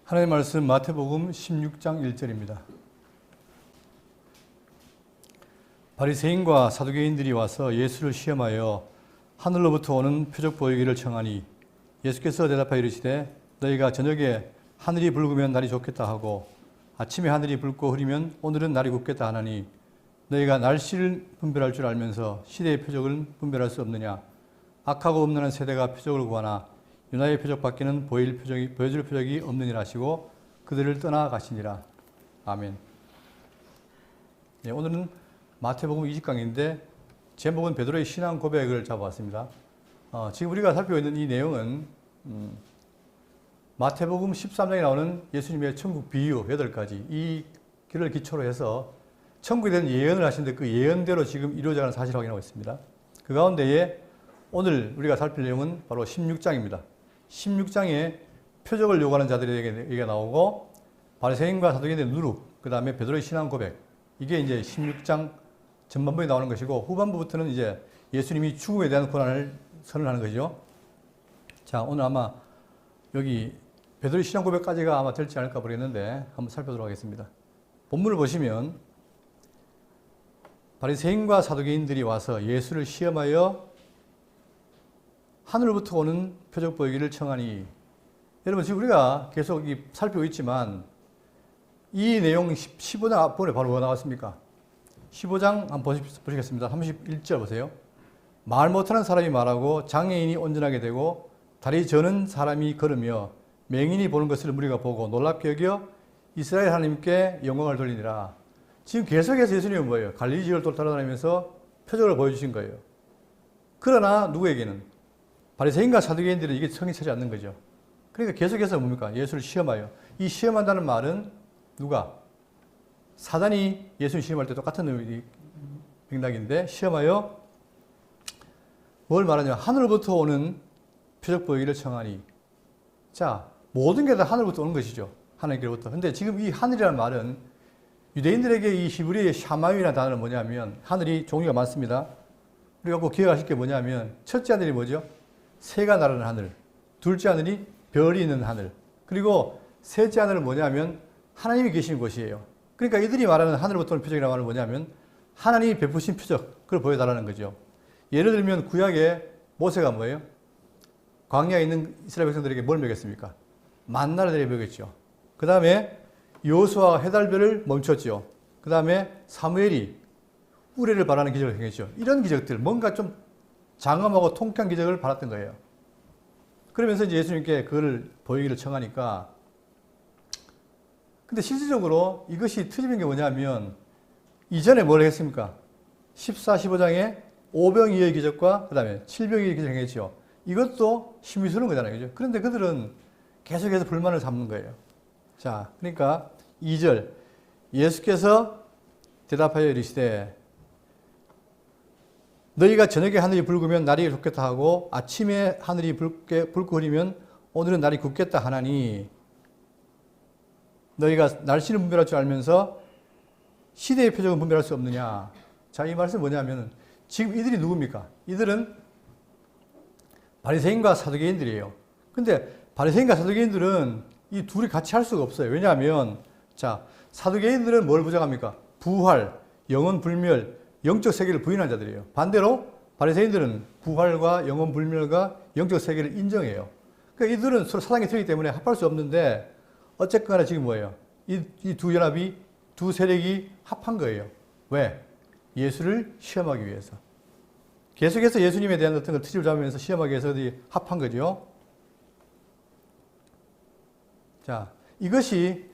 하나님의 말씀 마태복음 16장 1절입니다. 바리새인과 사두개인들이 와서 예수를 시험하여 하늘로부터 오는 표적 보이기를 청하니 예수께서 대답하여 이르시되 너희가 저녁에 하늘이 붉으면 날이 좋겠다 하고 아침에 하늘이 붉고 흐리면 오늘은 날이 굳겠다 하나니 너희가 날씨를 분별할 줄 알면서 시대의 표적을 분별할 수 없느냐. 악하고 음란한 세대가 표적을 구하나 유나의 표적밖에는 보여줄 표적이 없느니라 하시고 그들을 떠나가시니라. 아멘. 네, 오늘은 마태복음 20강인데 제목은 베드로의 신앙 고백을 잡아왔습니다. 지금 우리가 살피고 있는 이 내용은 마태복음 13장에 나오는 예수님의 천국 비유 8가지 이 길을 기초로 해서 천국에 대한 예언을 하시는데 그 예언대로 지금 이루어져가는 사실을 확인하고 있습니다. 그 가운데에 오늘 우리가 살필 내용은 바로 16장입니다. 16장에 표적을 요구하는 자들에게 나오고 바리새인과 사두개인의 누룩, 그 다음에 베드로의 신앙 고백, 이게 이제 16장 전반부에 나오는 것이고 후반부부터는 이제 예수님이 죽음에 대한 고난을 선언하는 거죠. 자, 오늘 아마 여기 베드로의 신앙 고백까지가 아마 될지 않을까 모르겠는데 한번 살펴보도록 하겠습니다. 본문을 보시면 바리새인과 사두개인들이 와서 예수를 시험하여 하늘로부터 오는 표적 보이기를 청하니, 여러분 지금 우리가 계속 살피고 있지만 이 내용 15장 앞부분에 바로 뭐가 나왔습니까? 15장 한번 보시겠습니다. 31절 보세요. 말 못하는 사람이 말하고 장애인이 온전하게 되고 다리 저는 사람이 걸으며 맹인이 보는 것을 무리가 보고 놀랍게 여겨 이스라엘 하나님께 영광을 돌리니라. 지금 계속해서 예수님은 뭐예요? 갈릴리 지역을 돌아다니면서 표적을 보여주신 거예요. 그러나 누구에게는? 바리새인과 사두개인들은 이게 성이 차지 않는 거죠. 그러니까 계속해서 뭡니까? 예수를 시험하여. 이 시험한다는 말은 누가? 사단이 예수를 시험할 때 똑같은 맥락인데 시험하여 뭘 말하냐? 하늘로부터 오는 표적 보이기를 청하니. 자, 모든 게 다 하늘로부터 오는 것이죠. 하나님께로부터. 근데 지금 이 하늘이라는 말은 유대인들에게 이 히브리어의 샤마임이라는 단어는 뭐냐면 하늘이 종류가 많습니다. 우리가 꼭 기억하실 게 뭐냐면 첫째 하늘이 뭐죠? 새가 나르는 하늘. 둘째 하늘이 별이 있는 하늘. 그리고 셋째 하늘은 뭐냐면 하나님이 계시는 곳이에요. 그러니까 이들이 말하는 하늘로부터 오는 표적이라는 말은 뭐냐면 하나님이 베푸신 표적, 그걸 보여달라는 거죠. 예를 들면 구약에 모세가 뭐예요? 광야에 있는 이스라엘 백성들에게 뭘 먹였습니까? 만나를 먹였죠. 그 다음에 여호수아가 해달별을 멈췄죠. 그 다음에 사무엘이 우레를 발하는 기적을 행했죠. 이런 기적들, 뭔가 좀 장엄하고 통쾌한 기적을 받았던 거예요. 그러면서 이제 예수님께 그걸 보이기를 청하니까, 근데 실질적으로 이것이 틀린 게 뭐냐면 이전에 뭘 했습니까? 14, 15장에 오병이어의 기적과 그 다음에 칠병이어의 기적을 행했죠. 이것도 심의스러운 거잖아요. 그죠? 그런데 그들은 계속해서 불만을 삼는 거예요. 자, 그러니까 2절 예수께서 대답하여 이르시되 너희가 저녁에 하늘이 붉으면 날이 좋겠다 하고 아침에 하늘이 붉고 흐리면 오늘은 날이 굳겠다 하나니 너희가 날씨를 분별할 줄 알면서 시대의 표적은 분별할 수 없느냐. 자, 이 말씀은 뭐냐면 지금 이들이 누굽니까? 이들은 바리새인과 사두개인들이에요. 근데 바리새인과 사두개인들은 이 둘이 같이 할 수가 없어요. 왜냐하면 자, 사두개인들은 뭘 부정합니까? 부활, 영원 불멸, 영적 세계를 부인한 자들이에요. 반대로 바리새인들은 부활과 영원 불멸과 영적 세계를 인정해요. 그러니까 이들은 서로 사상이 틀리기 때문에 합할 수 없는데 어쨌거나 지금 뭐예요? 이 두 연합이, 두 세력이 합한 거예요. 왜? 예수를 시험하기 위해서. 계속해서 예수님에 대한 어떤 걸 트집을 잡으면서 시험하기 위해서 합한 거죠. 자, 이것이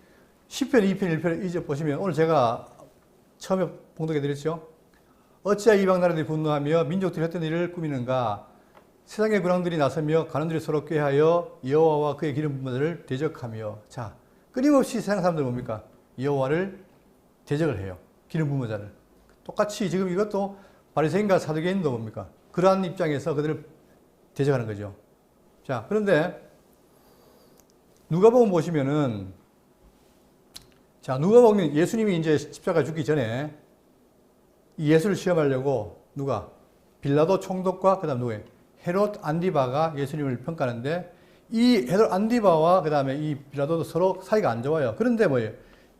10편, 2편, 1편 이제 보시면 오늘 제가 처음에 봉독해 드렸죠. 어찌하여 이방 나라들이 분노하며 민족들이 헛된 일을 꾸미는가. 세상의 군왕들이 나서며 가는들이 서로 꾀하여 여호와와 그의 기름 부은 자를 대적하며. 자, 끊임없이 세상 사람들 뭡니까? 여호와를 대적을 해요. 기름 부은 자를. 똑같이 지금 이것도 바리새인과 사두개인도 뭡니까? 그러한 입장에서 그들을 대적하는 거죠. 자, 그런데 누가복음 보시면은 자, 누가복음 예수님이 이제 십자가 죽기 전에 예수를 시험하려고 누가? 빌라도 총독과 그다음 누구예요? 헤롯 안디바가 예수님을 평가하는데 이 헤롯 안디바와 그 다음에 이 빌라도도 서로 사이가 안 좋아요. 그런데 뭐예요?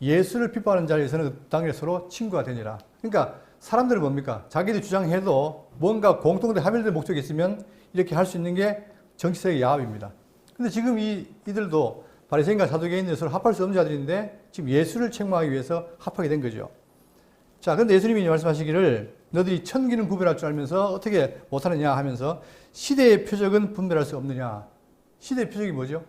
예수를 핍박하는 자리에서는 당연히 서로 친구가 되니라. 그러니까 사람들은 뭡니까? 자기들이 주장해도 뭔가 공통된 합일된 목적이 있으면 이렇게 할 수 있는 게 정치적인 야합입니다. 근데 지금 이들도 바리새인과 사두개인들 서로 합할 수 없는 자들인데 지금 예수를 책망하기 위해서 합하게 된 거죠. 자, 근데 예수님이 말씀하시기를 너희들이 천기는 구별할 줄 알면서 어떻게 못하느냐 하면서 시대의 표적은 분별할 수 없느냐. 시대의 표적이 뭐죠?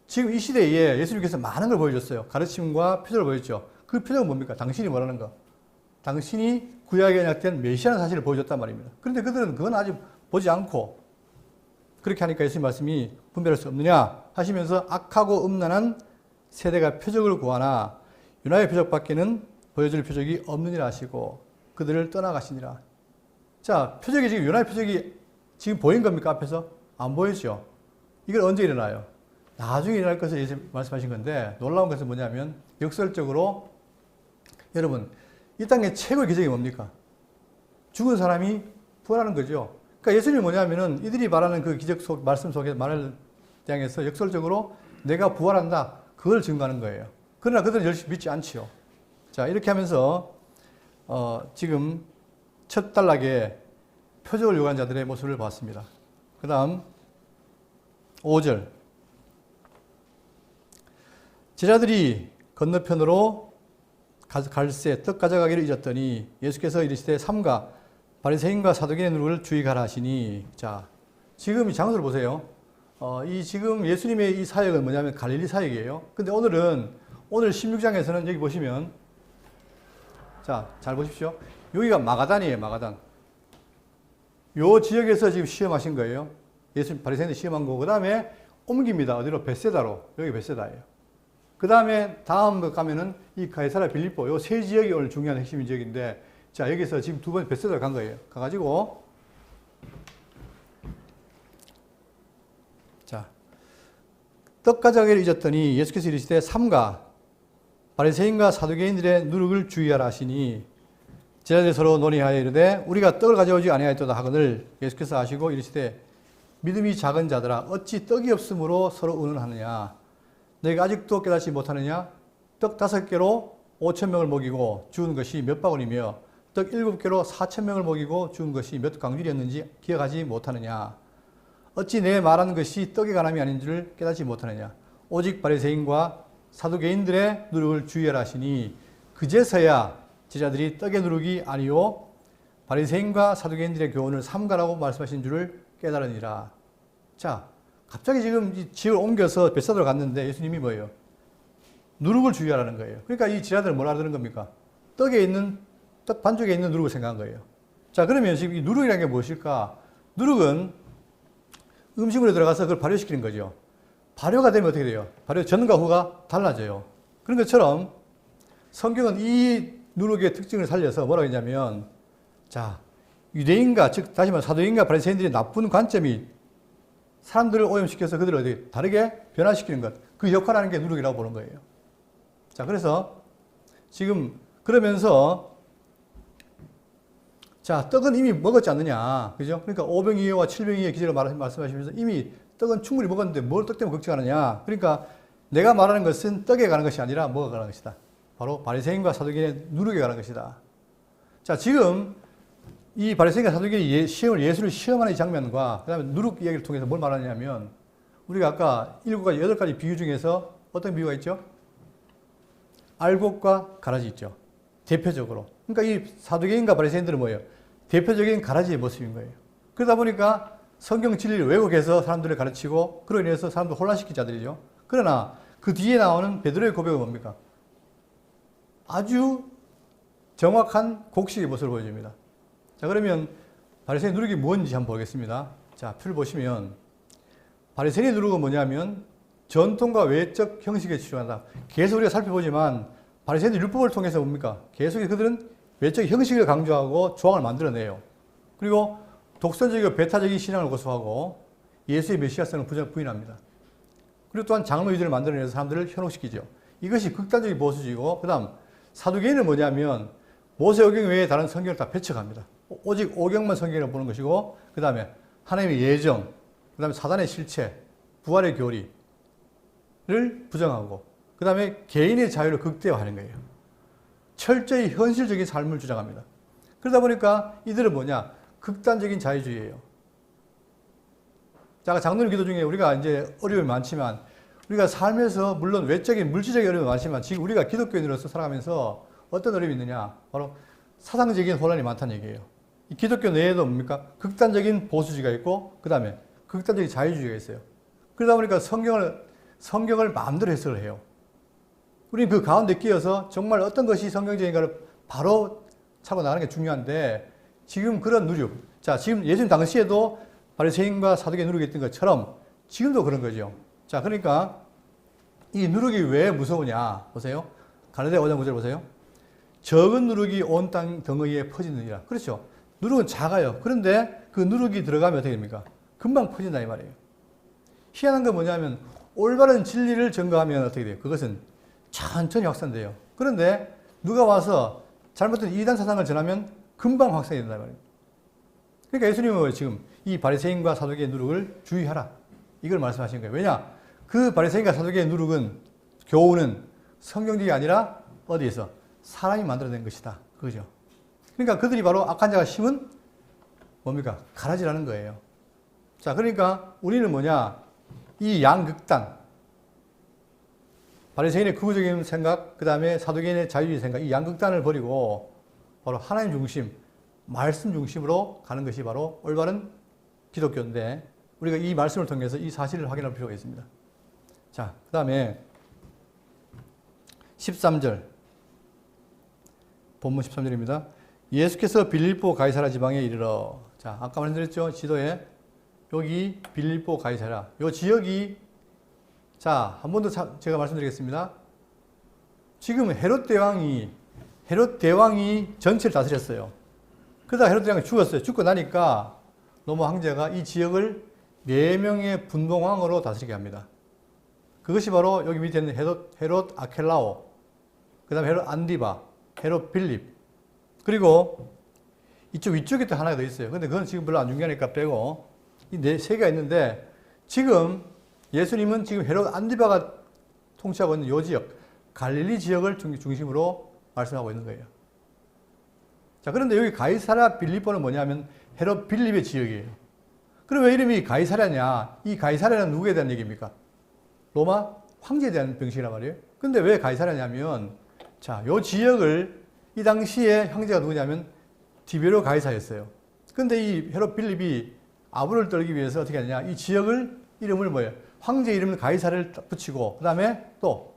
지금 이 시대에 예수님께서 많은 걸 보여줬어요. 가르침과 표적을 보여줬죠. 그 표적은 뭡니까? 당신이 뭐라는 거. 당신이 구약에 언약된 메시아라는 사실을 보여줬단 말입니다. 그런데 그들은 그건 아직 보지 않고 그렇게 하니까 예수님 말씀이 분별할 수 없느냐 하시면서 악하고 음란한 세대가 표적을 구하나 유나의 표적밖에는 보여줄 표적이 없느니라 하시고 그들을 떠나가시니라. 자, 표적이 지금 유나의 표적이 지금 보인 겁니까? 앞에서? 안 보이죠. 이걸 언제 일어나요? 나중에 일어날 것을 예수님 말씀하신 건데 놀라운 것은 뭐냐면 역설적으로 여러분 이 땅의 최고의 기적이 뭡니까? 죽은 사람이 부활하는 거죠. 그러니까 예수님이 뭐냐면은 이들이 말하는 그 기적 속, 말씀 속에 말을 향해서 역설적으로 내가 부활한다. 그걸 증거하는 거예요. 그러나 그들은 열심히 믿지 않지요. 자, 이렇게 하면서, 지금 첫 단락에 표적을 요구한 자들의 모습을 봤습니다. 그 다음, 5절. 제자들이 건너편으로 갈새 떡 가져가기를 잊었더니 예수께서 이르시되 삼가 바리새인과 사두개인의 누룩을 주의하라 하시니. 자, 지금 이 장소를 보세요. 이 지금 예수님의 이 사역은 뭐냐면 갈릴리 사역이에요. 근데 오늘 16장에서는 여기 보시면, 자, 잘 보십시오. 여기가 마가단이에요, 마가단. 요 지역에서 지금 시험하신 거예요. 예수님 바리새인들 시험한 거고, 그 다음에 옮깁니다. 어디로? 벳세다로. 여기 벳세다예요. 그 다음에 다음 거 가면은 이 가이사랴 빌립보, 요 세 지역이 오늘 중요한 핵심 지역인데, 자, 여기서 지금 두 번 벳세다로 간 거예요. 가가지고, 자, 떡 가져가기를 잊었더니 예수께서 이르시되 삼가 바리새인과 사두개인들의 누룩을 주의하라 하시니 제자들이 서로 논의하여 이르되 우리가 떡을 가져오지 아니하였도다 하거늘 예수께서 아시고 이르시되 믿음이 작은 자들아 어찌 떡이 없으므로 서로 의논하느냐 너희가 아직도 깨닫지 못하느냐 떡 5개로 5,000명을 먹이고 주운 것이 몇 바구니며 떡 7개로 4,000명을 먹이고 주운 것이 몇 강줄이었는지 기억하지 못하느냐 어찌 내 말하는 것이 떡의 가람이 아닌 줄 깨닫지 못하느냐 오직 바리새인과 사두개인들의 누룩을 주의하라 하시니 그제서야 제자들이 떡의 누룩이 아니요 바리새인과 사두개인들의 교훈을 삼가라고 말씀하신 줄을 깨달으니라. 자, 갑자기 지금 이 지역을 옮겨서 벳사다로 갔는데 예수님이 뭐예요? 누룩을 주의하라는 거예요. 그러니까 이 제자들은 뭘 알아듣는 겁니까? 떡 반죽에 있는 누룩을 생각한 거예요. 자, 그러면 지금 이 누룩이라는 게 무엇일까? 누룩은 음식물에 들어가서 그걸 발효시키는 거죠. 발효가 되면 어떻게 돼요? 발효 전과 후가 달라져요. 그런 것처럼 성경은 이 누룩의 특징을 살려서 뭐라고 했냐면, 자, 유대인과, 즉, 다시 말해 사도인과 바리새인들의 나쁜 관점이 사람들을 오염시켜서 그들을 어디 다르게 변화시키는 것. 그 역할을 하는 게 누룩이라고 보는 거예요. 자, 그래서 지금 그러면서 자, 떡은 이미 먹었지 않느냐. 그죠? 그러니까 5병이어와 7병이의 기적을 말씀하시면서 이미 떡은 충분히 먹었는데 뭘 떡 때문에 걱정하느냐. 그러니까 내가 말하는 것은 떡에 관한 것이 아니라 뭐가 관한 것이다. 바로 바리새인과 사두개인의 누룩에 관한 것이다. 자, 지금 이 바리새인과 사두개인이 예수를 시험하는 이 장면과 그 다음에 누룩 이야기를 통해서 뭘 말하냐면 우리가 아까 7가지, 8가지 비유 중에서 어떤 비유가 있죠? 알곡과 가라지 있죠. 대표적으로. 그러니까 이 사두개인과 바리새인들은 뭐예요? 대표적인 가라지의 모습인 거예요. 그러다 보니까 성경 진리를 왜곡해서 사람들을 가르치고 그로 인해서 사람들 혼란시킨 자들이죠. 그러나 그 뒤에 나오는 베드로의 고백은 뭡니까? 아주 정확한 곡식의 모습을 보여줍니다. 자, 그러면 바리새인 누룩이 뭔지 한번 보겠습니다. 자, 표를 보시면 바리새인의 누룩은 뭐냐면 전통과 외적 형식에 치중한다. 계속 우리가 살펴보지만 바리새인들 율법을 통해서 뭡니까? 계속 그들은 외적 형식을 강조하고 조항을 만들어내요. 그리고 독선적이고 배타적인 신앙을 고수하고 예수의 메시아성을 부인합니다. 그리고 또한 장로 위주를 만들어내서 사람들을 현혹시키죠. 이것이 극단적인 보수주의고, 그 다음 사두개인은 뭐냐면 모세오경 외에 다른 성경을 다 배척합니다. 오직 오경만 성경을 보는 것이고, 그 다음에 하나님의 예정, 그 다음에 사단의 실체, 부활의 교리를 부정하고 그 다음에 개인의 자유를 극대화하는 거예요. 철저히 현실적인 삶을 주장합니다. 그러다 보니까 이들은 뭐냐? 극단적인 자유주의예요. 자, 장로님 기도 중에 우리가 이제 어려움이 많지만 우리가 삶에서 물론 외적인 물질적인 어려움이 많지만 지금 우리가 기독교인으로서 살아가면서 어떤 어려움이 있느냐? 바로 사상적인 혼란이 많다는 얘기예요. 이 기독교 내에도 뭡니까? 극단적인 보수주의가 있고 그 다음에 극단적인 자유주의가 있어요. 그러다 보니까 성경을 마음대로 해석을 해요. 우리는 그 가운데 끼어서 정말 어떤 것이 성경적인가를 바로 차고 나가는 게 중요한데 지금 그런 누력, 자 지금 예수님 당시에도 바리새인과 사두개 누룩이 있던 것처럼 지금도 그런 거죠. 자 그러니까 이 누룩이 왜 무서우냐 보세요. 갈라디아 5장 9절 보세요. 적은 누룩이 온 땅 덩어리에 퍼지느니라. 그렇죠. 누룩은 작아요. 그런데 그 누룩이 들어가면 어떻게 됩니까? 금방 퍼진다 이 말이에요. 희한한 건 뭐냐면 올바른 진리를 전가하면 어떻게 돼요? 그것은 천천히 확산돼요. 그런데 누가 와서 잘못된 이단 사상을 전하면 금방 확산이 된다 말이에요. 그러니까 예수님은 지금 이 바리새인과 사두개의 누룩을 주의하라. 이걸 말씀하신 거예요. 왜냐? 그 바리새인과 사두개의 누룩은 교훈은 성경적이 아니라 어디에서? 사람이 만들어낸 것이다. 그거죠. 그러니까 그들이 바로 악한 자가 심은 뭡니까? 가라지라는 거예요. 자, 그러니까 우리는 뭐냐? 이 양극단, 바리새인의 극우적인 생각, 그 다음에 사두개인의 자유주의 생각, 이 양극단을 버리고 바로 하나님 중심, 말씀 중심으로 가는 것이 바로 올바른 기독교인데 우리가 이 말씀을 통해서 이 사실을 확인할 필요가 있습니다. 자, 그 다음에 13절, 본문 13절입니다. 예수께서 빌립보 가이사라 지방에 이르러, 자, 아까 말씀드렸죠? 지도에 여기 빌립보 가이사라, 요 지역이, 자, 한 번 더 제가 말씀드리겠습니다. 지금 헤롯 대왕이 전체를 다스렸어요. 그러다 헤롯 대왕이 죽었어요. 죽고 나니까 로마 황제가 이 지역을 4명의 분봉왕으로 다스리게 합니다. 그것이 바로 여기 밑에 있는 헤롯 아켈라오, 그 다음에 헤롯 안디바, 헤롯 빌립, 그리고 이쪽 위쪽에 또 하나가 더 있어요. 근데 그건 지금 별로 안 중요하니까 빼고 이 4개가 있는데 지금 예수님은 지금 헤롯 안디바가 통치하고 있는 이 지역, 갈릴리 지역을 중심으로 말씀하고 있는 거예요. 자, 그런데 여기 가이사랴 빌립보는 뭐냐면 헤롯 빌립의 지역이에요. 그럼 왜 이름이 가이사랴냐? 이 가이사랴는 누구에 대한 얘기입니까? 로마 황제에 대한 병식이란 말이에요. 근데 왜 가이사랴냐면, 자, 요 지역을 이 당시에 황제가 누구냐면 디베로 가이사였어요. 근데 이 헤롯 빌립이 아부를 떨기 위해서 어떻게 하느냐? 이 지역을 이름을 뭐예요? 황제 이름을 가이사를 붙이고, 그 다음에 또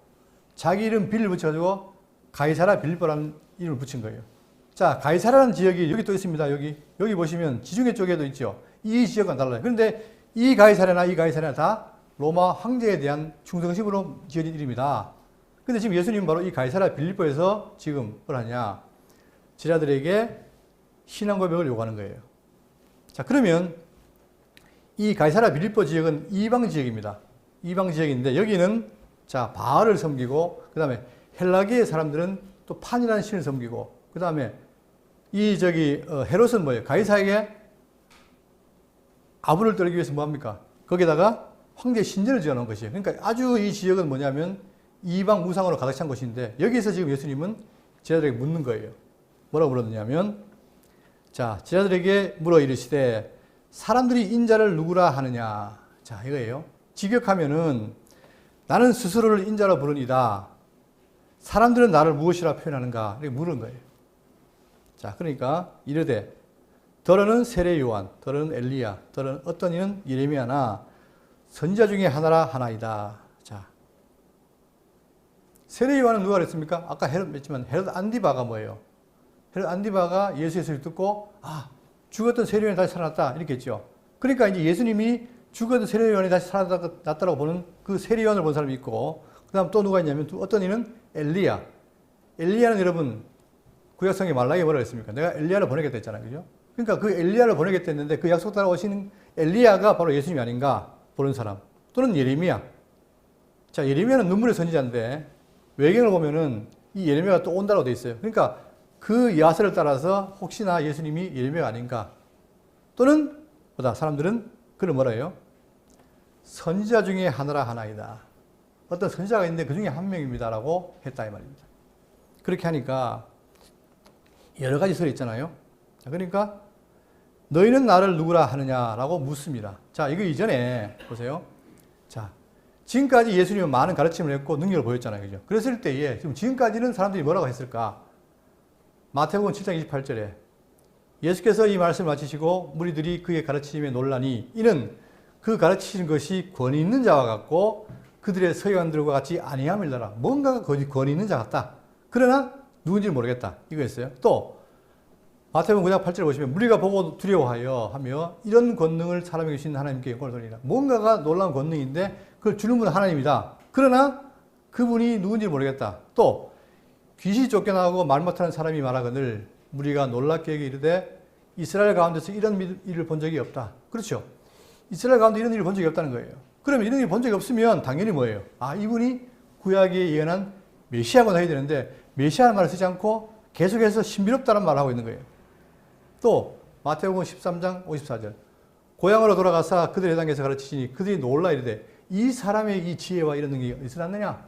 자기 이름 빌립 붙여가지고 가이사랴 빌립보라는 이름을 붙인 거예요. 자, 가이사라는 지역이 여기 또 있습니다. 여기 보시면 지중해 쪽에도 있죠. 이 지역은 달라요. 그런데 이 가이사랴나 다 로마 황제에 대한 충성심으로 지어진 이름이다. 근데 지금 예수님은 바로 이 가이사랴 빌립보에서 지금 뭘 하냐? 제자들에게 신앙 고백을 요구하는 거예요. 자, 그러면 이 가이사랴 빌립보 지역은 이방 지역입니다. 이방 지역인데 여기는 자, 바알을 섬기고 그다음에 헬라계의 사람들은 또 판이라는 신을 섬기고 그다음에 헤롯은 뭐예요? 가이사에게 아부를 떨기 위해서 뭐 합니까? 거기다가 황제 신전을 지어 놓은 것이에요. 그러니까 아주 이 지역은 뭐냐면 이방 우상으로 가득 찬 곳인데 여기서 지금 예수님은 제자들에게 묻는 거예요. 뭐라고 물었느냐면 자, 제자들에게 물어 이르시되 사람들이 인자를 누구라 하느냐? 자, 이거예요. 직역하면은 나는 스스로를 인자로 부르니다. 사람들은 나를 무엇이라 표현하는가? 이렇게 물은 거예요. 자, 그러니까 이르되 더러는 세례 요한, 더러는 엘리야, 더러는 어떤 이는 예레미야나 선지자 중에 하나라 하나이다. 자, 세례 요한은 누가 그랬습니까? 아까 했지만 헤롯 안디바가 뭐예요? 헤롯 안디바가 예수의 소리를 듣고 죽었던 세례 요한이 다시 살아났다 이렇게 했죠. 그러니까 이제 예수님이 죽었던 세례 요한이 다시 살아났다고 보는 그 세례 요한을 본 사람이 있고 그다음 또 누가 있냐면 어떤 이는 엘리야. 엘리야는 여러분 구약성에 말라기에 뭐라 했습니까? 내가 엘리야를 보내겠다 했잖아요. 그죠? 그러니까 그 엘리야를 보내겠다 했는데 그 약속 따라 오시는 엘리야가 바로 예수님이 아닌가 보는 사람. 또는 예레미야. 자, 예레미야는 눈물의 선지자인데 외경을 보면은 이 예레미야가 또 온다고 돼 있어요. 그러니까 그 야설을 따라서 혹시나 예수님이 예레미야가 아닌가. 또는 사람들은 그를 뭐라 해요? 선지자 중에 하나라 하나이다. 어떤 선지자가 있는데 그 중에 한 명입니다라고 했다 이 말입니다. 그렇게 하니까 여러 가지 설이 있잖아요. 그러니까 너희는 나를 누구라 하느냐라고 묻습니다. 자, 이거 이전에 보세요. 자, 지금까지 예수님은 많은 가르침을 했고 능력을 보였잖아요. 그죠? 그랬을 때에 지금까지는 사람들이 뭐라고 했을까? 마태복음 7장 28절에 예수께서 이 말씀을 마치시고 무리들이 그의 가르침에 놀라니 이는 그 가르치시는 것이 권위 있는 자와 같고 그들의 서기관들과 같이 아니함이더라. 뭔가가 권위 있는 자 같다. 그러나 누군지는 모르겠다. 이거였어요. 또 마태복음 9장 8절에 보시면 무리가 보고 두려워하여 하며 이런 권능을 사람에게 주신 하나님께 영광을 돌리라. 뭔가가 놀라운 권능인데 그걸 주는 분은 하나님이다. 그러나 그분이 누군지 모르겠다. 또 귀신이 쫓겨나고 말 못하는 사람이 말하거늘 무리가 놀랍게 여기 이르되 이스라엘 가운데서 이런 일을 본 적이 없다. 그렇죠. 이스라엘 가운데 이런 일을 본 적이 없다는 거예요. 그러면 이런 일을 본 적이 없으면 당연히 뭐예요? 아, 이분이 구약에 예언한 메시아가 해야 되는데 메시아라는 말을 쓰지 않고 계속해서 신비롭다는 말을 하고 있는 거예요. 또 마태복음 13장 54절 고향으로 돌아가서 그들의 회당에서 가르치시니 그들이 놀라 이르되 이 사람의 이 지혜와 이런 능력이 어디서 났느냐?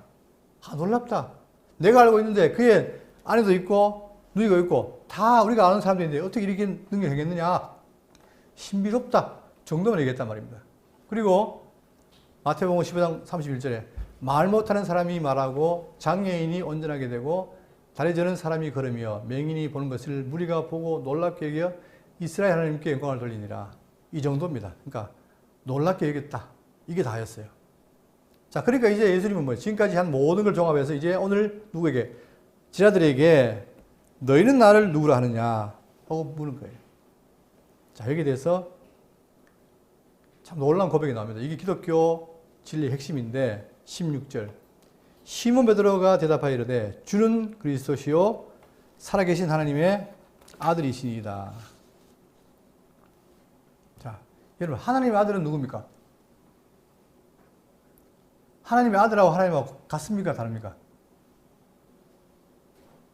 아, 놀랍다. 내가 알고 있는데 그의 아내도 있고 누이가 있고 다 우리가 아는 사람들인데 어떻게 이렇게 능력이 생겼느냐? 신비롭다 정도만 얘기했단 말입니다. 그리고 마태복음 15장 31절에 말 못하는 사람이 말하고 장애인이 온전하게 되고 다리 저는 사람이 걸으며 맹인이 보는 것을 무리가 보고 놀랍게 여겨 이스라엘 하나님께 영광을 돌리니라. 이 정도입니다. 그러니까 놀랍게 여겼다. 이게 다였어요. 자, 그러니까 이제 예수님은 뭐예요? 지금까지 한 모든 걸 종합해서 이제 오늘 누구에게? 지라들에게 너희는 나를 누구라 하느냐? 하고 묻는 거예요. 자, 여기에 대해서 참 놀라운 고백이 나옵니다. 이게 기독교 진리의 핵심인데 16절 시몬 베드로가 대답하여 이르되 주는 그리스도시요 살아계신 하나님의 아들이시니이다. 자, 여러분 하나님의 아들은 누굽니까? 하나님의 아들하고 하나님하고 같습니까? 다릅니까?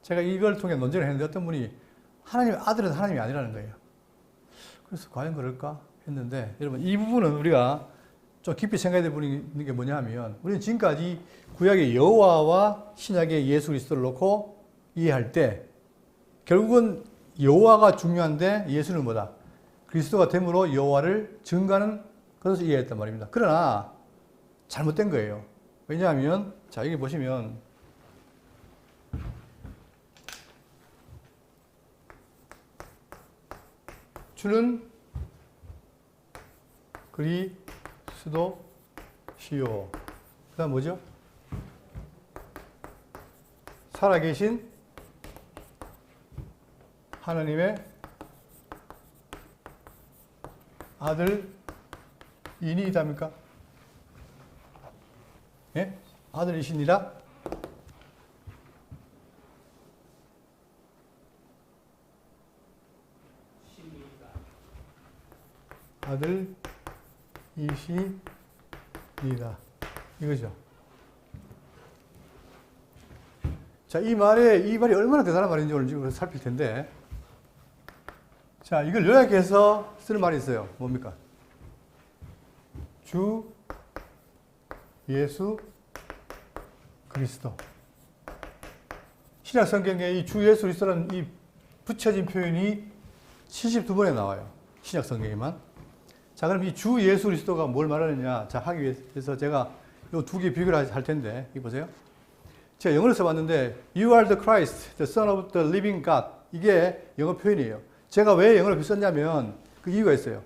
제가 이걸 통해 논쟁을 했는데 어떤 분이 하나님의 아들은 하나님이 아니라는 거예요. 그래서 과연 그럴까 했는데 여러분 이 부분은 우리가 좀 깊이 생각해야 되는 게 뭐냐 하면 우리는 지금까지 구약의 여호와와 신약의 예수 그리스도를 놓고 이해할 때 결국은 여호와가 중요한데 예수는 뭐다? 그리스도가 됨으로 여호와를 증거하는 것을 이해했단 말입니다. 그러나 잘못된 거예요. 왜냐하면 자 여기 보시면 주는 그리스도시요. 그 다음 뭐죠? 살아계신 하나님의 아들이니이다입니까? 예? 아들이시니라? 아들이시니라. 이거죠. 자, 이 말이 얼마나 대단한 말인지 오늘 지금 살필 텐데. 자, 이걸 요약해서 쓰는 말이 있어요. 뭡니까? 주 예수 그리스도. 신약 성경에 이 주 예수 그리스도라는 이 붙여진 표현이 72번에 나와요. 신약 성경에만. 자, 그럼 이 주 예수 그리스도가 뭘 말하느냐? 자, 하기 위해서 제가 이 두 개 비교를 할 텐데, 이 보세요. 제가 영어를 써봤는데, You are the Christ, the Son of the Living God. 이게 영어 표현이에요. 제가 왜 영어를 썼냐면, 그 이유가 있어요.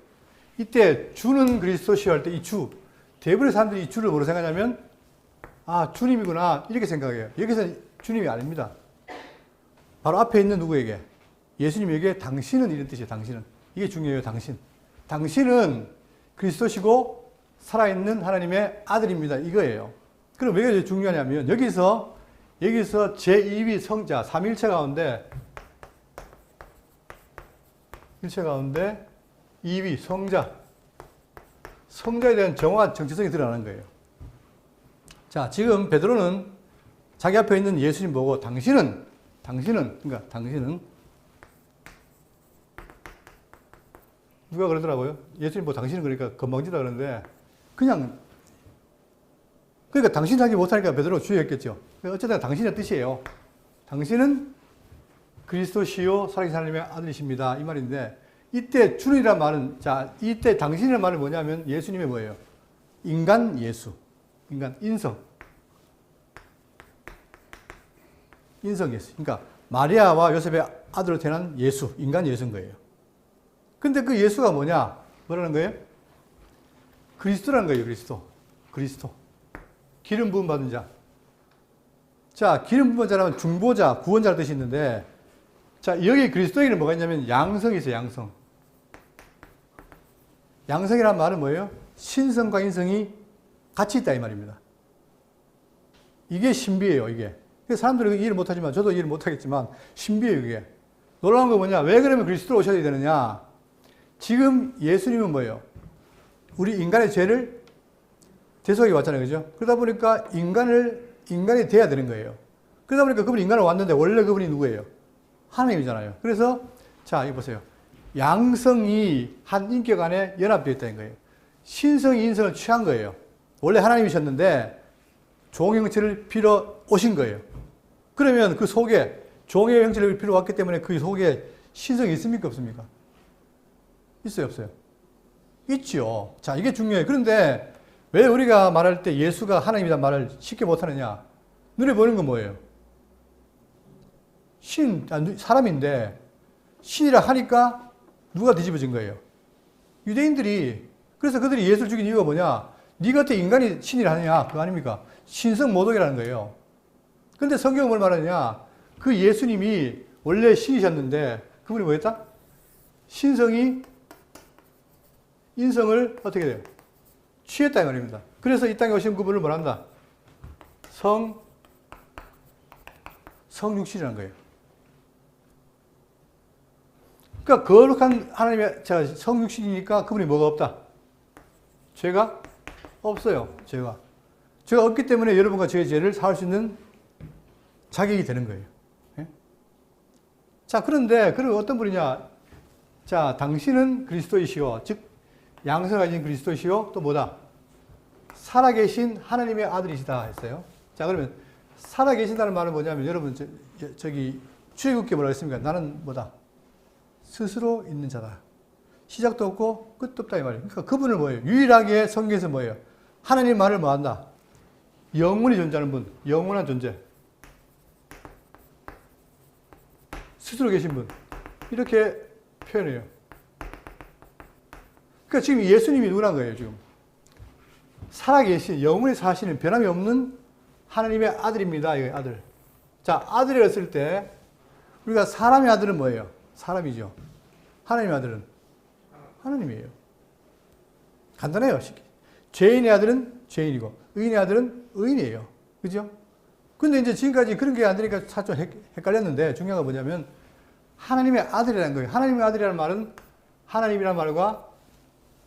이때 주는 그리스도시요 할 때 이 주, 대부분의 사람들이 이 주를 뭐로 생각하냐면, 아, 주님이구나. 이렇게 생각해요. 여기서는 주님이 아닙니다. 바로 앞에 있는 누구에게? 예수님에게 당신은 이런 뜻이에요. 당신은. 이게 중요해요. 당신. 당신은 그리스도시고 살아있는 하나님의 아들입니다. 이거예요. 그럼 왜 중요하냐면 여기서 제2위 성자, 삼위일체 가운데 2위 성자에 대한 정확한 정체성이 드러나는 거예요. 자, 지금 베드로는 자기 앞에 있는 예수님 보고 당신은 누가 그러더라고요. 예수님 뭐 당신은 그러니까 건방지다 그러는데 그냥 그러니까 당신 하기 못하니까 베드로가 주의했겠죠. 어쨌든 당신의 뜻이에요. 당신은 그리스도시요 살아계신 하나님의 아들이십니다. 이 말인데, 이때 주님이란 말은, 자, 이때 당신이란 말은 뭐냐면 예수님의 뭐예요? 인간 예수. 인간, 인성. 인성 예수. 그러니까 마리아와 요셉의 아들로 태어난 예수, 인간 예수인 거예요. 근데 그 예수가 뭐냐? 뭐라는 거예요? 그리스도라는 거예요, 그리스도. 기름 부음 받은 자. 자, 기름 부음 받은 자라면 중보자, 구원자라는 뜻이 있는데, 자, 여기 그리스도에는 뭐가 있냐면 양성이 있어요, 양성. 양성이란 말은 뭐예요? 신성과 인성이 같이 있다 이 말입니다. 이게 신비예요, 이게. 사람들이 이해를 못하지만, 저도 이해를 못하겠지만 신비예요, 이게. 놀라운 건 뭐냐? 왜 그러면 그리스도로 오셔야 되느냐? 지금 예수님은 뭐예요? 우리 인간의 죄를 대속하게 왔잖아요, 그죠? 그러다 보니까 인간이 돼야 되는 거예요. 그러다 보니까 그분이 인간으로 왔는데 원래 그분이 누구예요? 하나님이잖아요. 그래서 자, 이거 보세요. 양성이 한 인격 안에 연합되어 있다는 거예요. 신성이 인성을 취한 거예요. 원래 하나님이셨는데 종의 형체를 빌어 오신 거예요. 그러면 그 속에 종의 형체를 빌어 왔기 때문에 그 속에 신성이 있습니까? 없습니까? 있어요? 없어요? 있죠. 자, 이게 중요해요. 그런데 왜 우리가 말할 때 예수가 하나님이란 말을 쉽게 못하느냐? 눈에 보이는 건 뭐예요? 사람인데 신이라 하니까 누가 뒤집어진 거예요? 유대인들이. 그래서 그들이 예수를 죽인 이유가 뭐냐? 네 곁에 인간이 신이라 하느냐? 그거 아닙니까? 신성 모독이라는 거예요. 근데 성경은 뭘 말하느냐? 그 예수님이 원래 신이셨는데 그분이 뭐였다? 신성이 인성을 어떻게 돼요? 취했다 이 말입니다. 그래서 이 땅에 오신 그분을 뭐란다? 성육신이라는 거예요. 그러니까 거룩한 하나님의 성육신이니까 그분이 뭐가 없다? 죄가 없어요. 죄가 없기 때문에 여러분과 저의 죄를 사할 수 있는 자격이 되는 거예요. 예? 자, 그런데 그럼 어떤 분이냐? 자, 당신은 그리스도이시오. 즉 양성하신 그리스도시요. 또 뭐다? 살아계신 하나님의 아들이시다 했어요. 자, 그러면 살아계신다는 말은 뭐냐면 여러분 저기 출애굽기에 뭐라고 했습니까? 나는 뭐다? 스스로 있는 자다. 시작도 없고 끝도 없다 이 말이에요. 그러니까 그분을 뭐예요? 유일하게 성경에서 뭐예요? 하나님 말을 뭐한다? 영원히 존재하는 분, 영원한 존재. 스스로 계신 분. 이렇게 표현해요. 그러니까 지금 예수님이 누구란 거예요, 지금? 살아계신, 영원히 사시는 변함이 없는 하나님의 아들입니다. 이거 아들. 자, 아들이라 했을 때 우리가 사람의 아들은 뭐예요? 사람이죠. 하나님의 아들은 하나님이에요. 간단해요. 죄인의 아들은 죄인이고 의인의 아들은 의인이에요. 그죠? 근데 이제 지금까지 그런 게 안 되니까 살짝 헷갈렸는데 중요한 건 뭐냐면 하나님의 아들이라는 거예요. 하나님의 아들이라는 말은 하나님이라는 말과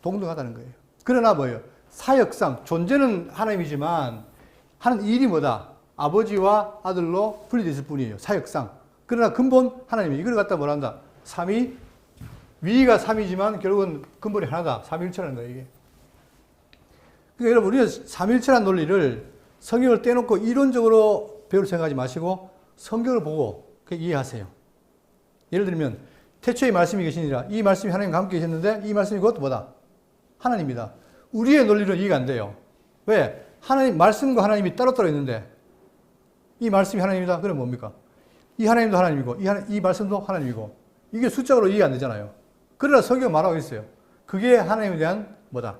동등하다는 거예요. 그러나 뭐예요? 사역상 존재는 하나님이지만 하는 일이 뭐다? 아버지와 아들로 분리되어 있을 뿐이에요. 사역상. 그러나 근본 하나님이 이걸 갖다 뭐라 한다? 삼위, 위가 삼이지만 결국은 근본이 하나다. 삼위일체라는 거예요, 이게. 그러니까 여러분, 우리는 삼위일체라는 논리를 성경을 떼놓고 이론적으로 배울 생각하지 마시고 성경을 보고 이해하세요. 예를 들면 태초에 말씀이 계시니라. 이 말씀이 하나님과 함께 계셨는데 이 말씀이 그것도 뭐다? 하나님이다. 우리의 논리는 이해가 안 돼요. 왜? 하나님, 말씀과 하나님이 따로따로 있는데 이 말씀이 하나님이다. 그럼 뭡니까? 이 하나님도 하나님이고 이 말씀도 하나님이고 이게 숫자로 이해가 안 되잖아요. 그러나 성경 말하고 있어요. 그게 하나님에 대한 뭐다?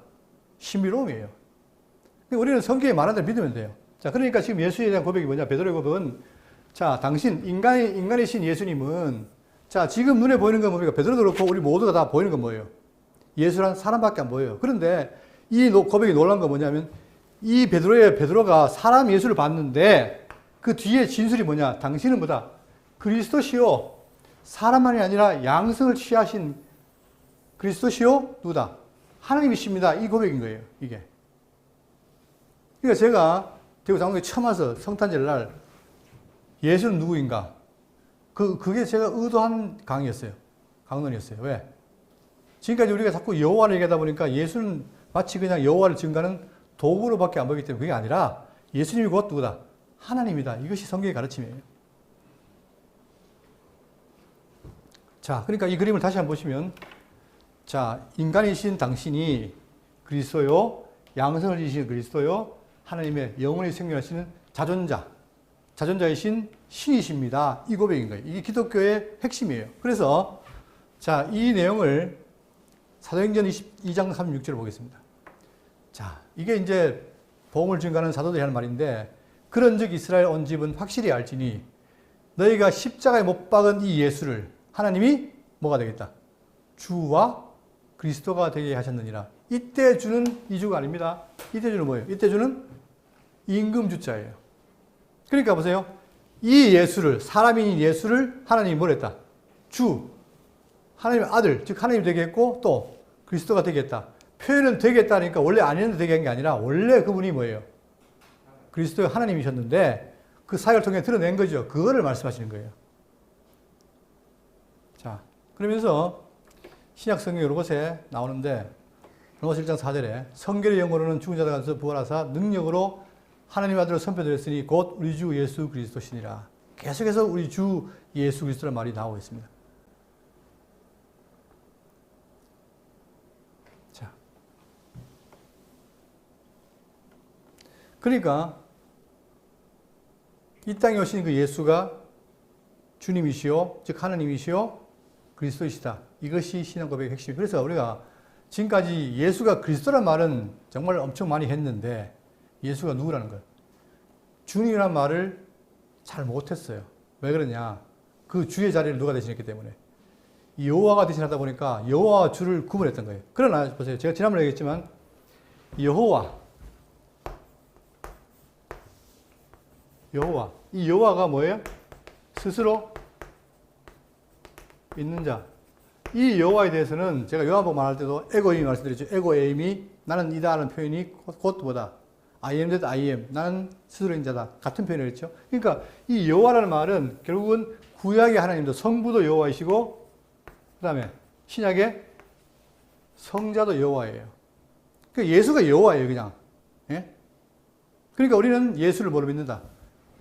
신비로움이에요. 우리는 성경에 말하는 대로 믿으면 돼요. 자, 그러니까 지금 예수에 대한 고백이 뭐냐? 베드로의 고백은 자, 당신 인간이신 예수님은 자, 지금 눈에 보이는 건 뭡니까? 베드로도 그렇고 우리 모두가 다 보이는 건 뭐예요? 예수란 사람밖에 안 보여요. 그런데 이 고백이 놀라운 건 뭐냐면 이 베드로가 사람 예수를 봤는데 그 뒤에 진술이 뭐냐? 당신은 뭐다? 그리스도시요. 사람만이 아니라 양성을 취하신 그리스도시요. 누구다? 하나님이십니다. 이 고백인 거예요. 이게. 그러니까 제가 대구 장로교회 처음 와서 성탄절 날 예수는 누구인가? 그게 제가 의도한 강의였어요. 강론이었어요. 왜? 지금까지 우리가 자꾸 여호와를 얘기하다 보니까 예수는 마치 그냥 여호와를 증가하는 도구로밖에 안 보이기 때문에 그게 아니라 예수님이 곧 누구다? 하나님이다. 이것이 성경의 가르침이에요. 자, 그러니까 이 그림을 다시 한번 보시면, 자, 인간이신 당신이 그리스도요, 양성을 지니신 그리스도요, 하나님의 영원히 생명하시는 자존자이신 신이십니다. 이 고백인 거예요. 이게 기독교의 핵심이에요. 그래서 자, 이 내용을 사도행전 22장 36절을 보겠습니다. 자, 이게 이제 복음을 증거하는 사도들이 하는 말인데, 그런즉 이스라엘 온 집은 확실히 알지니 너희가 십자가에 못 박은 이 예수를 하나님이 뭐가 되겠다? 주와 그리스도가 되게 하셨느니라. 이때 주는 이 주가 아닙니다. 이때 주는 뭐예요? 이때 주는 임금주자예요. 그러니까 보세요. 이 예수를, 사람인 예수를 하나님이 뭘 했다? 주, 하나님의 아들, 즉 하나님이 되게 했고 또 그리스도가 되게 했다. 표현은 되게 했다니까 원래 아니었는데 되게 한 게 아니라 원래 그분이 뭐예요? 그리스도의 하나님이셨는데 그 사역을 통해 드러낸 거죠. 그거를 말씀하시는 거예요. 자, 그러면서 신약 성경 여러 곳에 나오는데 로마서 1장 4절에 성결의 영으로는 죽은 자들 가운데서 부활하사 능력으로 하나님 아들을 선포되었으니 곧 우리 주 예수 그리스도시니라. 계속해서 우리 주 예수 그리스도라는 말이 나오고 있습니다. 자, 그러니까 이 땅에 오신 그 예수가 주님이시오, 즉 하나님이시오, 그리스도이시다. 이것이 신앙 고백의 핵심이에요. 그래서 우리가 지금까지 예수가 그리스도란 말은 정말 엄청 많이 했는데 예수가 누구라는 거예요? 주님이란 말을 잘 못했어요. 왜 그러냐? 그 주의 자리를 누가 대신했기 때문에. 여호와가 대신하다 보니까 여호와와 주를 구분했던 거예요. 그러나 보세요. 제가 지난번에 얘기했지만 여호와, 이 여호와가 뭐예요? 스스로 있는 자. 이 여호와에 대해서는 제가 요한복음 말할 때도 에고임이 말씀드렸죠. 에고에임이 나는 이다 하는 표현이 곧 뭐다? I am that I am. 나는 스스로 있는 자다. 같은 표현을 했죠. 그러니까 이 여호와라는 말은 결국은 구약의 하나님도 성부도 여호와이시고 그 다음에 신약의 성자도 여호와예요. 그러니까 예수가 여호와예요. 그냥. 예? 그러니까 우리는 예수를 뭐로 믿는다?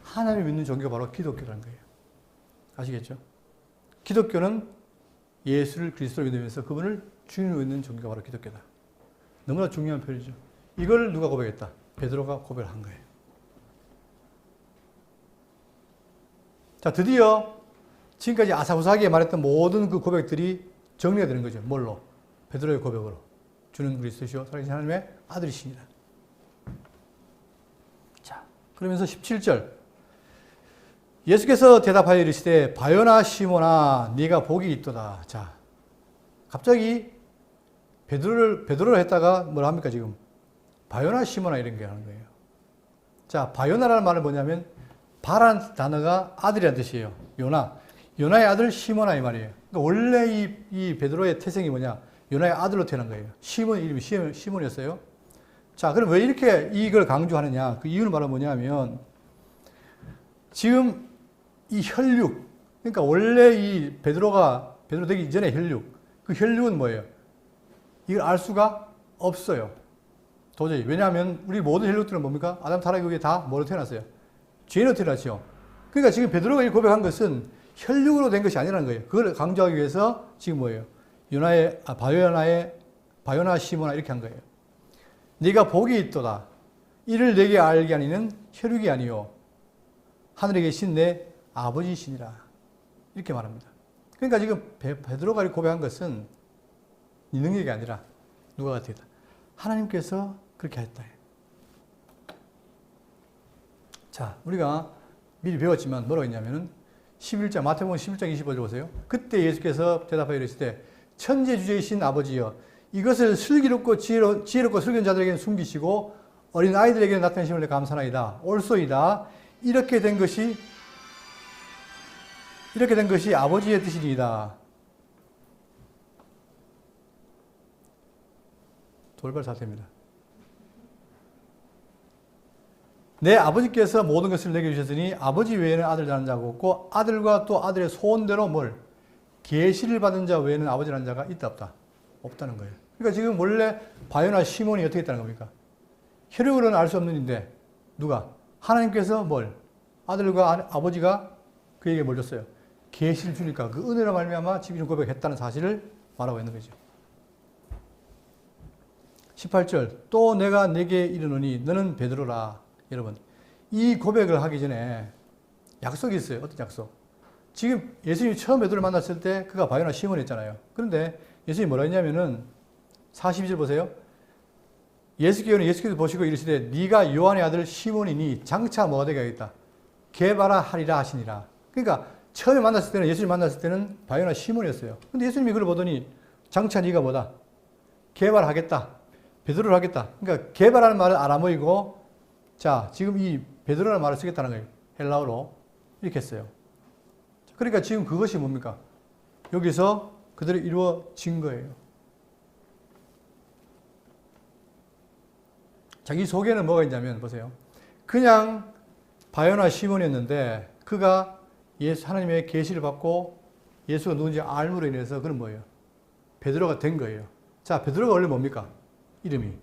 하나님을 믿는 종교가 바로 기독교라는 거예요. 아시겠죠? 기독교는 예수를 그리스도로 믿으면서 그분을 주인으로 믿는 종교가 바로 기독교다. 너무나 중요한 표현이죠. 이걸 누가 고백했다? 베드로가 고백을 한 거예요. 자, 드디어 지금까지 아사구사하게 말했던 모든 그 고백들이 정리가 되는 거죠. 뭘로? 베드로의 고백으로. 주는 그리스도시요 살아계신 하나님의 아들이십니다. 자, 그러면서 17절. 예수께서 대답하여 이르시되 바요나 시몬아 네가 복이 있도다. 자, 갑자기 베드로를 했다가 뭐라 합니까 지금? 바요나 시몬아 이런 게 하는 거예요. 자, 바요나라는 말은 뭐냐면 바라는 단어가 아들이라는 뜻이에요. 요나의 아들 시몬아 이 말이에요. 그러니까 원래 이 베드로의 태생이 뭐냐? 요나의 아들로 태어난 거예요. 시몬 이름이 시몬이었어요. 자, 그럼 왜 이렇게 이걸 강조하느냐? 그 이유는 바로 뭐냐면 지금 이 혈육, 그러니까 원래 이 베드로 되기 이전의 혈육, 그 혈육은 뭐예요? 이걸 알 수가 없어요. 도저히. 왜냐하면 우리 모든 혈육들은 뭡니까? 아담 타락 이후에 다 뭐로 태어났어요? 죄로 태어났죠. 그러니까 지금 베드로가 이 고백한 것은 혈육으로 된 것이 아니라는 거예요. 그걸 강조하기 위해서 지금 뭐예요? 바요나 시모나 이렇게 한 거예요. 네가 복이 있도다. 이를 내게 알게 하니는 혈육이 아니요 하늘에 계신 내 아버지시니라. 이렇게 말합니다. 그러니까 지금 베드로가 고백한 것은 네 능력이 아니라 누가 같았다? 하나님께서 그렇게 했다. 자, 우리가 미리 배웠지만 뭐라고 했냐면은 11장, 마태복음 11장 25절 보세요. 그때 예수께서 대답하여 이르시되 천지주제이신 아버지여 이것을 슬기롭고 지혜롭고 슬기로운 자들에게는 숨기시고 어린 아이들에게는 나타내심을 감사나이다. 옳소이다. 이렇게 된 것이 아버지의 뜻이니이다. 돌발 사태입니다. 내 아버지께서 모든 것을 내게 주셨으니 아버지 외에는 아들 낳은 자가 없고 아들과 또 아들의 소원대로 계시를 받은 자 외에는 아버지라는 자가 있다 없다? 없다는 거예요. 그러니까 지금 원래 바요나 시몬이 어떻게 했다는 겁니까? 혈육으로는 알 수 없는 인데 누가? 하나님께서 뭘? 아들과 아버지가 그에게 뭘 줬어요? 계시를 주니까 그 은혜로 말미암아 지금 이런 고백했다는 사실을 말하고 있는 거죠. 18절 또 내가 내게 이르노니 너는 베드로라. 여러분 이 고백을 하기 전에 약속이 있어요. 어떤 약속? 지금 예수님이 처음 베드로를 만났을 때 그가 바요나 시몬 했잖아요. 그런데 예수님이 뭐라 했냐면은 42절 보세요. 예수께서 보시고 이르시되 네가 요한의 아들 시몬이니 장차 뭐가 되게 하겠다. 게바라 하리라 하시니라. 그러니까 처음에 만났을 때는 예수님 만났을 때는 바요나 시몬이었어요. 근데 예수님이 그걸 보더니 장차 네가 뭐다. 게바라 하겠다. 베드로를 하겠다. 그러니까 게바라는 말은 아람어이고 자 지금 이 베드로라는 말을 쓰겠다는 거예요. 헬라어로 이렇게 했어요. 그러니까 지금 그것이 뭡니까? 여기서 그대로 이루어진 거예요. 자, 이 속에는 뭐가 있냐면 보세요. 그냥 바요나 시몬이었는데 그가 하나님의 계시를 받고 예수가 누군지 알므로 인해서 그는 뭐예요? 베드로가 된 거예요. 자, 베드로가 원래 뭡니까? 이름이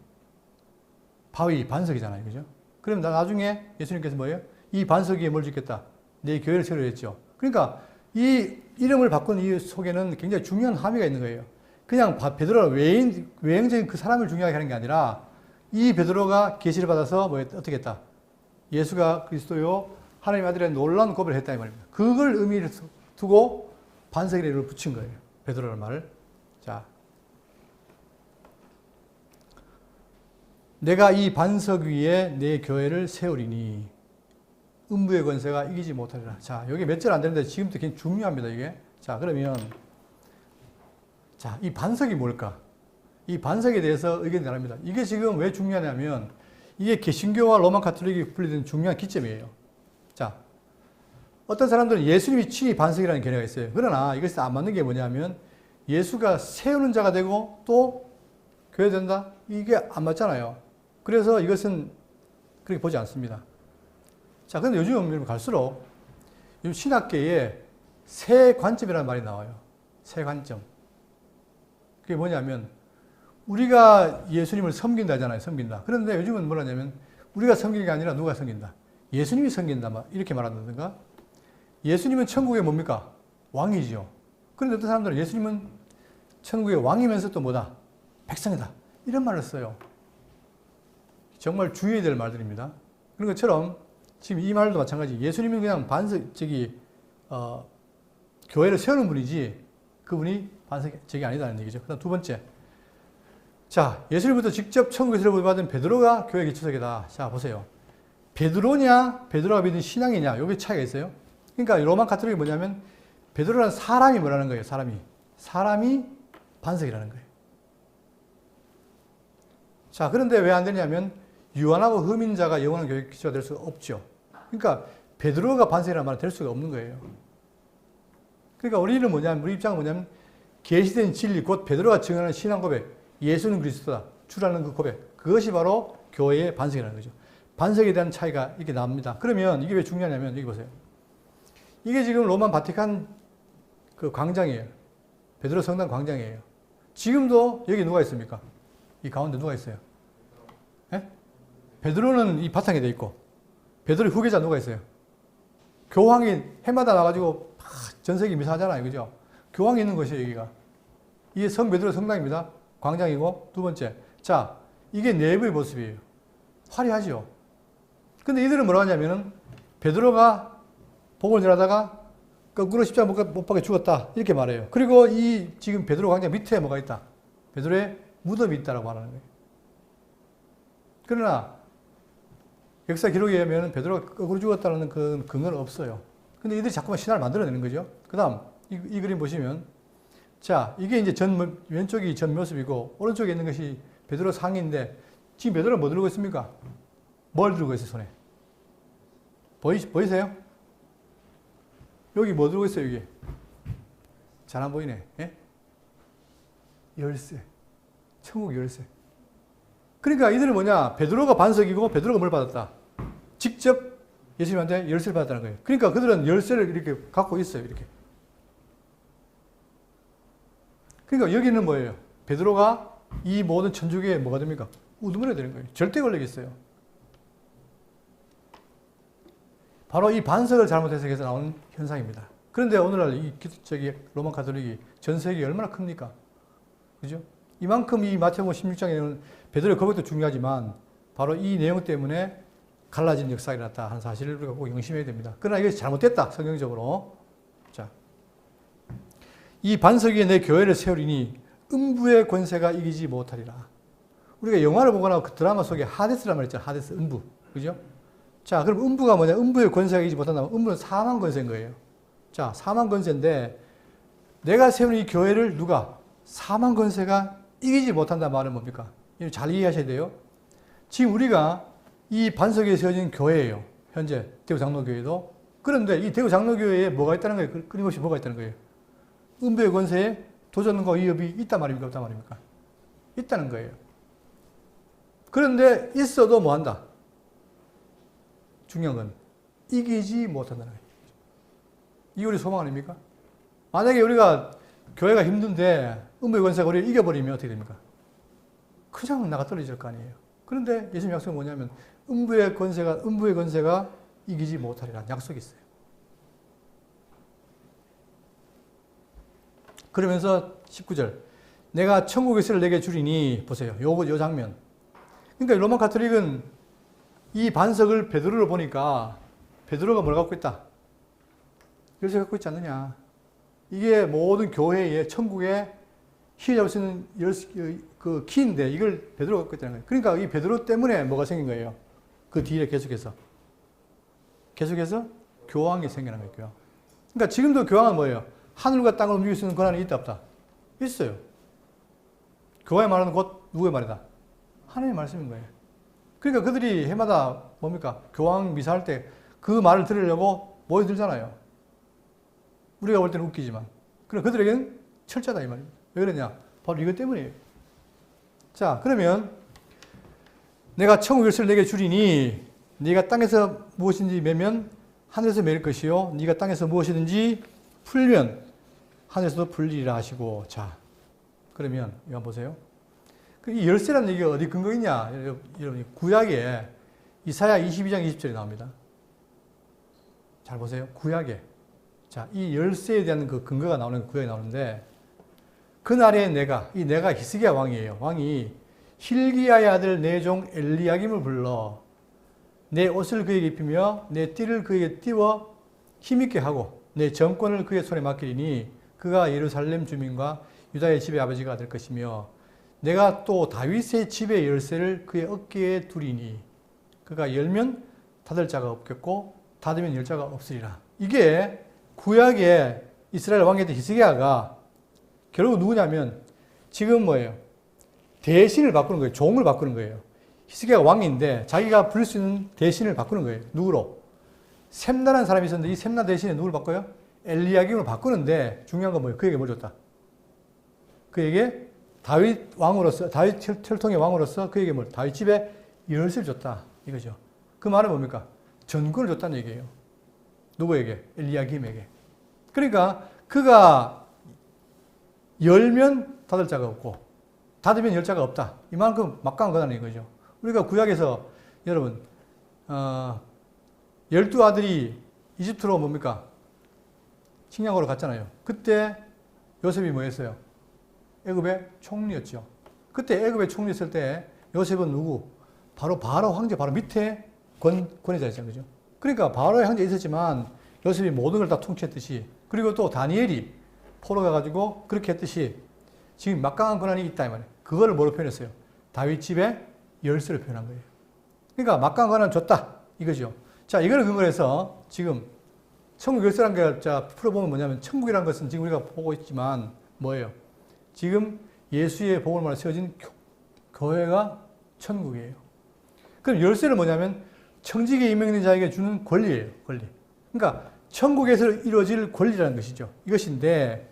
바위, 반석이잖아요. 그죠? 그럼 나중에 예수님께서 뭐예요? 이 반석 위에 뭘 짓겠다? 내 교회를 세우려 했죠. 그러니까 이 이름을 바꾼 이 속에는 굉장히 중요한 함의가 있는 거예요. 그냥 베드로가 외형적인 그 사람을 중요하게 하는 게 아니라 이 베드로가 계시를 받아서 뭐 어떻게 했다? 예수가 그리스도요 하나님 아들의 놀라운 고백을 했다 이 말입니다. 그걸 의미를 두고 반석이라는 이름을 붙인 거예요. 베드로라는 말을. 자, 내가 이 반석 위에 내 교회를 세우리니 음부의 권세가 이기지 못하리라. 자, 여기 몇 절 안 되는데 지금부터 굉장히 중요합니다, 이게. 자, 그러면 자, 이 반석이 뭘까? 이 반석에 대해서 의견이 다릅니다. 이게 지금 왜 중요하냐면 이게 개신교와 로마 가톨릭이 분리된 중요한 기점이에요. 자, 어떤 사람들은 예수님이 친히 반석이라는 견해가 있어요. 그러나 이것이 안 맞는 게 뭐냐면 예수가 세우는 자가 되고 또 교회 된다? 이게 안 맞잖아요. 그래서 이것은 그렇게 보지 않습니다. 자, 근데 요즘 갈수록 요즘 신학계에 새 관점이라는 말이 나와요. 새 관점. 그게 뭐냐면 우리가 예수님을 섬긴다 하잖아요. 섬긴다. 그런데 요즘은 뭐라냐면 우리가 섬기는 게 아니라 누가 섬긴다. 예수님이 섬긴다. 이렇게 말한다든가. 예수님은 천국의 뭡니까? 왕이죠. 그런데 어떤 사람들은 예수님은 천국의 왕이면서 또 뭐다? 백성이다. 이런 말을 써요. 정말 주의해야 될 말들입니다. 그런 것처럼 지금 이 말도 마찬가지. 예수님은 그냥 교회를 세우는 분이지 그분이 반석이 아니다는 얘기죠. 그다음 두 번째. 자, 예수님부터 직접 천국에서 받은 베드로가 교회 기초석이다. 자, 보세요. 베드로냐, 베드로가 믿는 신앙이냐, 여기 차이가 있어요. 그러니까 로마 가톨릭이 뭐냐면 베드로라는 사람이 뭐라는 거예요. 사람이 반석이라는 거예요. 자, 그런데 왜 안 되냐면 유한하고 흠인자가 영원한 교회 기초가 될 수가 없죠. 그러니까 베드로가 반석이라는 말은 될 수가 없는 거예요. 그러니까 우리 입장은 뭐냐면 계시된 진리, 곧 베드로가 증언하는 신앙 고백, 예수는 그리스도다. 주라는 그 고백. 그것이 바로 교회의 반석이라는 거죠. 반석에 대한 차이가 이렇게 나옵니다. 그러면 이게 왜 중요하냐면 여기 보세요. 이게 지금 로마 바티칸 그 광장이에요. 베드로 성당 광장이에요. 지금도 여기 누가 있습니까? 이 가운데 누가 있어요? 예? 베드로는 이 바탕에 돼 있고 베드로의 후계자 누가 있어요? 교황이 해마다 나가지고 전세기 미사하잖아요. 그죠? 교황이 있는 곳이에요. 여기가. 이게 성 베드로 성당입니다. 광장이고 두 번째. 자, 이게 내부의 모습이에요. 화려하죠. 근데 이들은 뭐라고 하냐면은 베드로가 복음을 전하다가 거꾸로 십자가 못 박혀 죽었다. 이렇게 말해요. 그리고 이 지금 베드로 광장 밑에 뭐가 있다? 베드로의 무덤이 있다라고 말하는 거예요. 그러나 역사 기록에 의하면 베드로가 거꾸로 죽었다는 그 근거는 없어요. 근데 이들이 자꾸만 신화를 만들어내는 거죠. 그 다음 이 그림 보시면 자, 이게 이제 왼쪽이 전 모습이고, 오른쪽에 있는 것이 베드로 상인데, 지금 베드로가 뭐 들고 있습니까? 뭘 들고 있어요, 손에? 보이세요? 여기 뭐 들고 있어요, 여기? 잘 안 보이네. 예? 열쇠. 천국 열쇠. 그러니까 이들은 뭐냐? 베드로가 반석이고, 베드로가 뭘 받았다? 직접 예수님한테 열쇠를 받았다는 거예요. 그러니까 그들은 열쇠를 이렇게 갖고 있어요, 이렇게. 그러니까 여기는 뭐예요? 베드로가 이 모든 천주교에 뭐가 됩니까? 우두머리가 되는 거예요. 절대 권력이 있어요. 바로 이 반석을 잘못 해석해서 나오는 현상입니다. 그런데 오늘날 이 로마 가톨릭이 전 세계에 얼마나 큽니까? 그죠? 이만큼 이 마태복음 16장에는 베드로의 고백도 중요하지만 바로 이 내용 때문에 갈라진 역사가 일어났다 하는 사실을 우리가 꼭 명심해야 됩니다. 그러나 이것이 잘못됐다, 성경적으로. 자, 이 반석 위에 내 교회를 세우리니 음부의 권세가 이기지 못하리라. 우리가 영화를 보거나 그 드라마 속에 하데스란 말 있잖아요. 하데스, 음부. 그죠? 자, 그럼 음부가 뭐냐? 음부의 권세가 이기지 못한다면 음부는 사망 권세인 거예요. 자, 사망 권세인데 내가 세우는 이 교회를 누가? 사망 권세가 이기지 못한다는 말은 뭡니까? 이거 잘 이해하셔야 돼요. 지금 우리가 이 반석에 세워진 교회예요. 현재 대구 장로교회도. 그런데 이 대구 장로교회에 뭐가 있다는 거예요? 끊임없이 뭐가 있다는 거예요? 음부의 권세에 도전과 위협이 있단 말입니까? 없단 말입니까? 있다는 거예요. 그런데 있어도 뭐 한다? 중요한 건 이기지 못한다는 거예요. 이게 우리 소망 아닙니까? 만약에 우리가 교회가 힘든데 음부의 권세가 우리를 이겨버리면 어떻게 됩니까? 그냥 나가 떨어질 거 아니에요. 그런데 예수님 약속은 뭐냐면 음부의 권세가 이기지 못하리라는 약속이 있어요. 그러면서 19절 내가 천국의 세를 내게 주리니 보세요. 요 장면. 그러니까 로마 가톨릭은 이 반석을 베드로를 보니까 베드로가 뭘 갖고 있다? 열쇠 갖고 있지 않느냐. 이게 모든 교회의 천국의 키 잡을 수 있는 그 키인데 이걸 베드로가 갖고 있다는 거예요. 그러니까 이 베드로 때문에 뭐가 생긴 거예요? 그 뒤에 계속해서 교황이 생겨난 거예요. 교황. 그러니까 지금도 교황은 뭐예요? 하늘과 땅을 움직일 수 있는 권한이 있다 없다? 있어요. 교황의 말은 곧 누구의 말이다? 하나님의 말씀인 거예요. 그러니까 그들이 해마다 뭡니까? 교황 미사할 때 그 말을 들으려고 모여들잖아요. 우리가 볼 때는 웃기지만. 그럼 그들에게는 철저하다 이 말입니다. 왜 그러냐? 바로 이것 때문이에요. 자, 그러면 내가 천국 열쇠를 내게 주리니 네가 땅에서 무엇인지 매면 하늘에서 매일 것이요 네가 땅에서 무엇이든지 풀면 하늘에서도 풀리리라 하시고. 자, 그러면 이거 한번 보세요. 이 열쇠라는 얘기가 어디 근거 있냐? 여러분 구약에 이사야 22장 20절에 나옵니다. 잘 보세요. 구약에. 자, 이 열쇠에 대한 그 근거가 나오는 구약에 나오는데 그날에 내가 히스기야 왕이에요. 왕이 힐기야의 아들 내 종 엘리야김을 불러 내 옷을 그에게 입히며 내 띠를 그에게 띄워 힘있게 하고 내 정권을 그의 손에 맡기리니 그가 예루살렘 주민과 유다의 집의 아버지가 될 것이며 내가 또 다윗의 집의 열쇠를 그의 어깨에 두리니 그가 열면 닫을 자가 없겠고 닫으면 열 자가 없으리라. 이게 구약의 이스라엘 왕이었던 히스기야가 결국 누구냐면 지금 뭐예요? 대신을 바꾸는 거예요. 종을 바꾸는 거예요. 히스기야가 왕인데 자기가 부릴 수 있는 대신을 바꾸는 거예요. 누구로? 셈나라는 사람이 있었는데 이 셈나 대신에 누구를 바꿔요? 엘리야김을 바꾸는데 중요한 건 뭐예요? 그에게 뭘 줬다? 그에게 다윗 혈통의 왕으로서 그에게 뭘? 다윗 집에 열쇠를 줬다. 이거죠. 그 말은 뭡니까? 전권을 줬다는 얘기예요. 누구에게? 엘리야김에게. 그러니까 그가 열면 닫을 자가 없고 닫으면 열 자가 없다. 이만큼 막강한 거라는 이거죠. 우리가 구약에서 여러분 12아들이 이집트로 뭡니까? 식량으로 갔잖아요. 그때 요셉이 뭐 했어요? 애굽의 총리였죠. 그때 애굽의 총리였을 때 요셉은 누구? 바로 바로 황제 바로 밑에 권위자였잖아요. 그죠? 그러니까 바로의 황제가 있었지만 요셉이 모든 걸 다 통치했듯이 그리고 또 다니엘이 포로 가가지고 그렇게 했듯이 지금 막강한 권한이 있다 이 말이에요. 그거를 뭐로 표현했어요? 다윗 집의 열쇠를 표현한 거예요. 그러니까 막강한 권한을 줬다 이거죠. 자, 이거를 근거로 해서 지금 천국 열쇠라는 게 풀어보면 뭐냐면 천국이라는 것은 지금 우리가 보고 있지만 뭐예요? 지금 예수의 복음을 말해 세워진 교회가 천국이에요. 그럼 열쇠는 뭐냐면 청지기에 임명된 자에게 주는 권리예요. 권리. 그러니까 천국에서 이루어질 권리라는 것이죠. 이것인데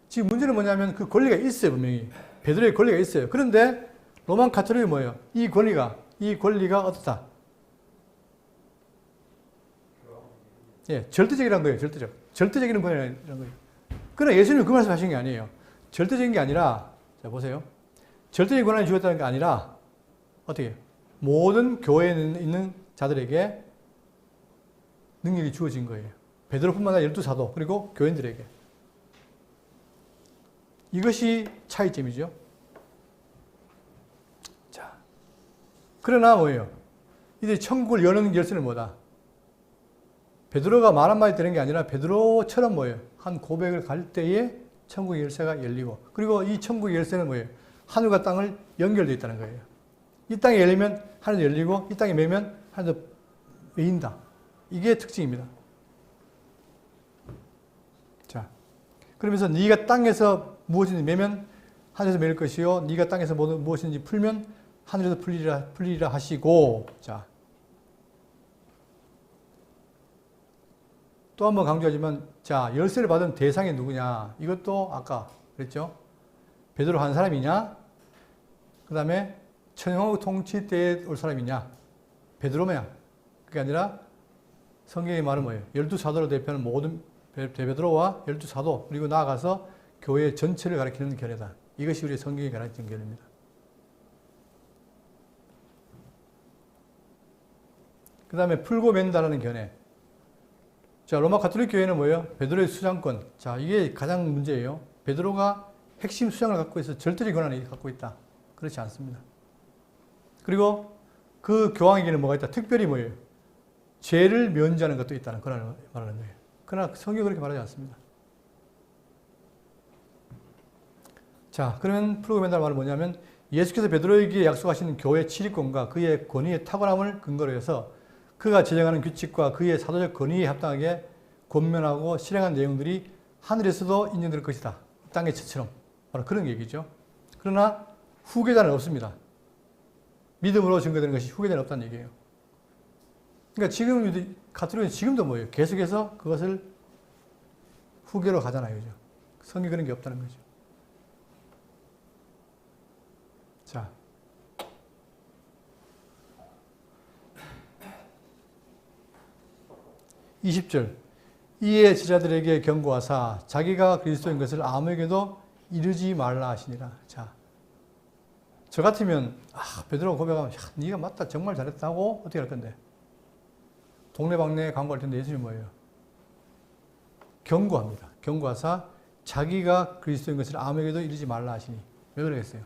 지금 문제는 뭐냐면 그 권리가 있어요. 분명히. 베드로의 권리가 있어요. 그런데 로만 가톨릭이 뭐예요? 이 권리가 어떻다? 예, 절대적이라는 거예요. 절대적인 권리라는 거예요. 그러나 예수님은 그 말씀 하신 게 아니에요. 절대적인 게 아니라, 자, 보세요. 절대적인 권한을 주었다는 게 아니라, 어떻게 해요? 모든 교회에 있는 자들에게 능력이 주어진 거예요. 베드로뿐만 아니라 12사도 그리고 교인들에게. 이것이 차이점이죠. 자, 그러나 뭐예요? 이제 천국을 여는 열쇠는 뭐다? 베드로가 말 한마디 되는 게 아니라 베드로처럼 뭐예요? 한 고백을 갈 때에 천국의 열쇠가 열리고, 그리고 이 천국의 열쇠는 뭐예요? 하늘과 땅을 연결되어 있다는 거예요. 이 땅에 열리면 하늘도 열리고, 이 땅에 매면 하늘도 매인다. 이게 특징입니다. 자, 그러면서 네가 땅에서 무엇인지 매면 하늘에서 매일 것이요, 네가 땅에서 무엇인지 풀면 하늘에서 풀리리라 하시고, 자, 또 한 번 강조하지만, 자, 열쇠를 받은 대상이 누구냐? 이것도 아까 그랬죠? 베드로 한 사람이냐? 그 다음에 천형의 통치 때에 올 사람이냐? 베드로냐? 그게 아니라 성경의 말은 뭐예요? 12사도를 대표하는 모든 베드로와 12사도, 그리고 나아가서 교회 전체를 가리키는 견해다. 이것이 우리의 성경이 가르치는 견해입니다. 그 다음에 풀고 맨다라는 견해. 자, 로마 가톨릭 교회는 뭐예요? 베드로의 수장권. 자, 이게 가장 문제예요. 베드로가 핵심 수장을 갖고 있어 절대적 권한을 갖고 있다. 그렇지 않습니다. 그리고 그 교황에게는 뭐가 있다? 특별히 뭐예요? 죄를 면제하는 것도 있다는 권한을 말하는 거예요. 그러나 성경은 그렇게 말하지 않습니다. 자, 그러면 풀고 맨다는 말은 뭐냐면, 예수께서 베드로에게 약속하신 교회 치리권과 그의 권위의 탁월함을 근거로 해서 그가 제정하는 규칙과 그의 사도적 권위에 합당하게 권면하고 실행한 내용들이 하늘에서도 인정될 것이다. 땅의 처처럼. 바로 그런 얘기죠. 그러나 후계자는 없습니다. 믿음으로 증거되는 것이 후계자는 없다는 얘기예요. 그러니까 지금 가톨릭은 지금도 뭐예요? 계속해서 그것을 후계로 가잖아요. 그죠? 성경에 그런 게 없다는 거죠. 자. (20절) 이에 제자들에게 경고하사 자기가 그리스도인 것을 아무에게도 이르지 말라 하시니라. 자, 저 같으면 베드로가 고백하면 네가 맞다 정말 잘했다고 어떻게 할 건데? 동네방네 광고할 텐데 예수님이 뭐예요? 경고합니다. 경고하사 자기가 그리스도인 것을 아무에게도 이르지 말라 하시니. 왜 그러겠어요?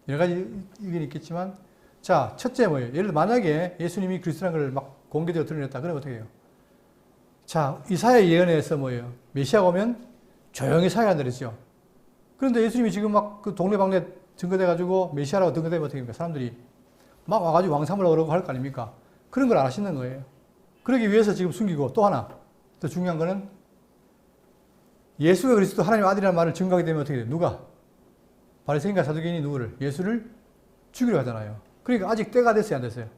여러 가지 의견이 있겠지만, 자, 첫째 뭐예요? 예를 들어 만약에 예수님이 그리스도라는 걸 막 공개되어 드러냈다. 그러면 어떻게 해요? 자, 이사야 예언에서 뭐예요? 메시아가 오면 조용히 사야한다 그랬죠. 그런데 예수님이 지금 막 그 동네방네 증거돼가지고 메시아라고 증거되면 어떻게 합니까? 사람들이 막 와가지고 왕삼을 하라고 할 거 아닙니까? 그런 걸 안 하시는 거예요. 그러기 위해서 지금 숨기고, 또 하나 더 중요한 거는 예수가 그리스도 하나님의 아들이라는 말을 증거하게 되면 어떻게 돼요? 누가? 바리새인과 사두개인이 누구를? 예수를 죽이려 하잖아요. 그러니까 아직 때가 됐어요, 안 됐어요?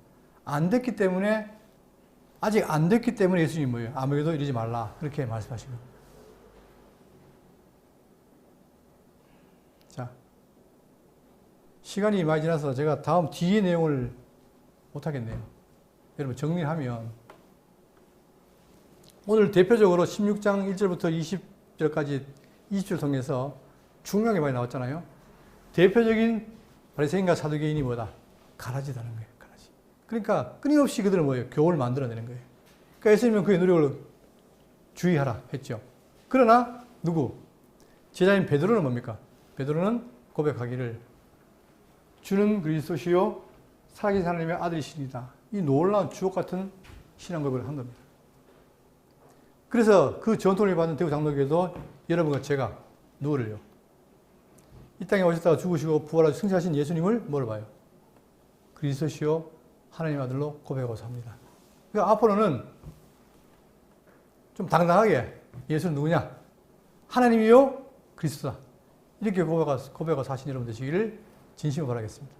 안 됐기 때문에, 아직 안 됐기 때문에 예수님이 뭐예요? 아무에게도 이르지 말라. 그렇게 말씀하시고. 자, 시간이 많이 지나서 제가 다음 뒤의 내용을 못하겠네요. 여러분 정리하면, 오늘 대표적으로 16장 1절부터 20절까지 20절 통해서 중요한 게 많이 나왔잖아요. 대표적인 바리새인과 사두개인이 뭐다? 가라지다는 거예요. 가라지. 그러니까 끊임없이 그들은 뭐예요? 교훈을 만들어내는 거예요. 그러니까 예수님은 그의 노력을 주의하라 했죠. 그러나 누구? 제자인 베드로는 뭡니까? 베드로는 고백하기를 주는 그리스도시요 살아계신 하나님의 아들이시니다. 이 놀라운 주옥 같은 신앙 고백을 한 겁니다. 그래서 그 전통을 받은 대구 장로교회도 여러분과 제가 누구를요? 이 땅에 오셨다가 죽으시고 부활하시고 승천하신 예수님을 뭐를 봐요? 그리스도시요 하나님의 아들로 고백하고서 합니다. 그러니까 앞으로는 좀 당당하게 예수는 누구냐? 하나님이요 그리스도다. 이렇게 고백하고 사신 여러분 되시기를 진심으로 바라겠습니다.